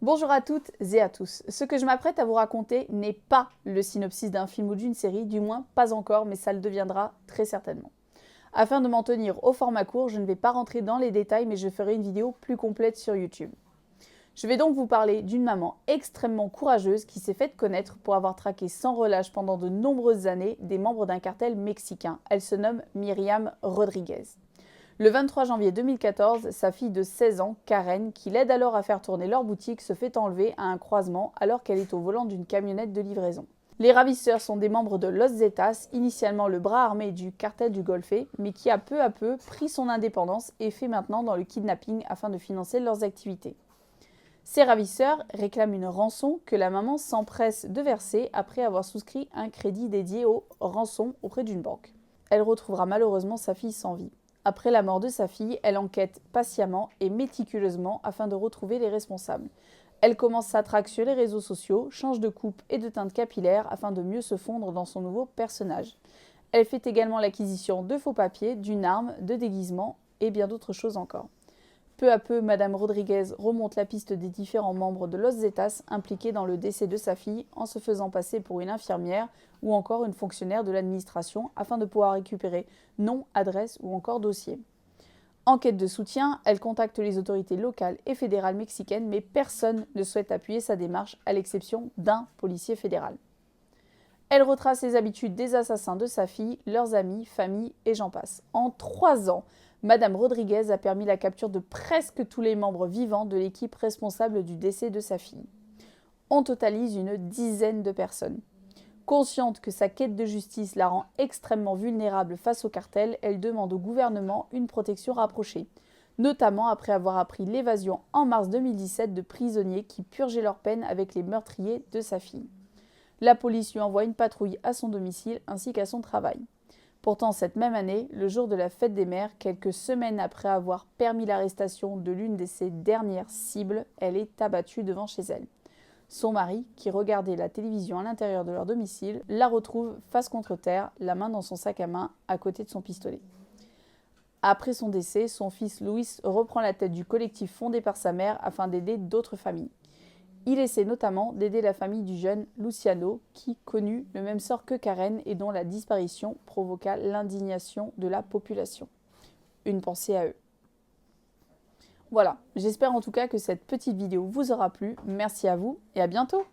Bonjour à toutes et à tous. Ce que je m'apprête à vous raconter n'est pas le synopsis d'un film ou d'une série, du moins pas encore, mais ça le deviendra très certainement. Afin de m'en tenir au format court, je ne vais pas rentrer dans les détails, mais je ferai une vidéo plus complète sur YouTube. Je vais donc vous parler d'une maman extrêmement courageuse qui s'est faite connaître pour avoir traqué sans relâche pendant de nombreuses années des membres d'un cartel mexicain. Elle se nomme Myriam Rodriguez. Le 23 janvier 2014, sa fille de 16 ans, Karen, qui l'aide alors à faire tourner leur boutique, se fait enlever à un croisement alors qu'elle est au volant d'une camionnette de livraison. Les ravisseurs sont des membres de Los Zetas, initialement le bras armé du cartel du Golfe, mais qui a peu à peu pris son indépendance et fait maintenant dans le kidnapping afin de financer leurs activités. Ces ravisseurs réclament une rançon que la maman s'empresse de verser après avoir souscrit un crédit dédié aux rançons auprès d'une banque. Elle retrouvera malheureusement sa fille sans vie. Après la mort de sa fille, elle enquête patiemment et méticuleusement afin de retrouver les responsables. Elle commence sa traque sur les réseaux sociaux, change de coupe et de teinte capillaire afin de mieux se fondre dans son nouveau personnage. Elle fait également l'acquisition de faux papiers, d'une arme, de déguisements et bien d'autres choses encore. Peu à peu, Madame Rodriguez remonte la piste des différents membres de Los Zetas impliqués dans le décès de sa fille en se faisant passer pour une infirmière ou encore une fonctionnaire de l'administration afin de pouvoir récupérer nom, adresse ou encore dossier. En quête de soutien, elle contacte les autorités locales et fédérales mexicaines, mais personne ne souhaite appuyer sa démarche à l'exception d'un policier fédéral. Elle retrace les habitudes des assassins de sa fille, leurs amis, famille et j'en passe. En 3 ans, Madame Rodriguez a permis la capture de presque tous les membres vivants de l'équipe responsable du décès de sa fille. On totalise une dizaine de personnes. Consciente que sa quête de justice la rend extrêmement vulnérable face au cartel, elle demande au gouvernement une protection rapprochée, notamment après avoir appris l'évasion en mars 2017 de prisonniers qui purgeaient leur peine avec les meurtriers de sa fille. La police lui envoie une patrouille à son domicile ainsi qu'à son travail. Pourtant, cette même année, le jour de la fête des mères, quelques semaines après avoir permis l'arrestation de l'une de ses dernières cibles, elle est abattue devant chez elle. Son mari, qui regardait la télévision à l'intérieur de leur domicile, la retrouve face contre terre, la main dans son sac à main, à côté de son pistolet. Après son décès, son fils Luis reprend la tête du collectif fondé par sa mère afin d'aider d'autres familles. Il essaie notamment d'aider la famille du jeune Luciano, qui connut le même sort que Karen et dont la disparition provoqua l'indignation de la population. Une pensée à eux. Voilà, j'espère en tout cas que cette petite vidéo vous aura plu. Merci à vous et à bientôt!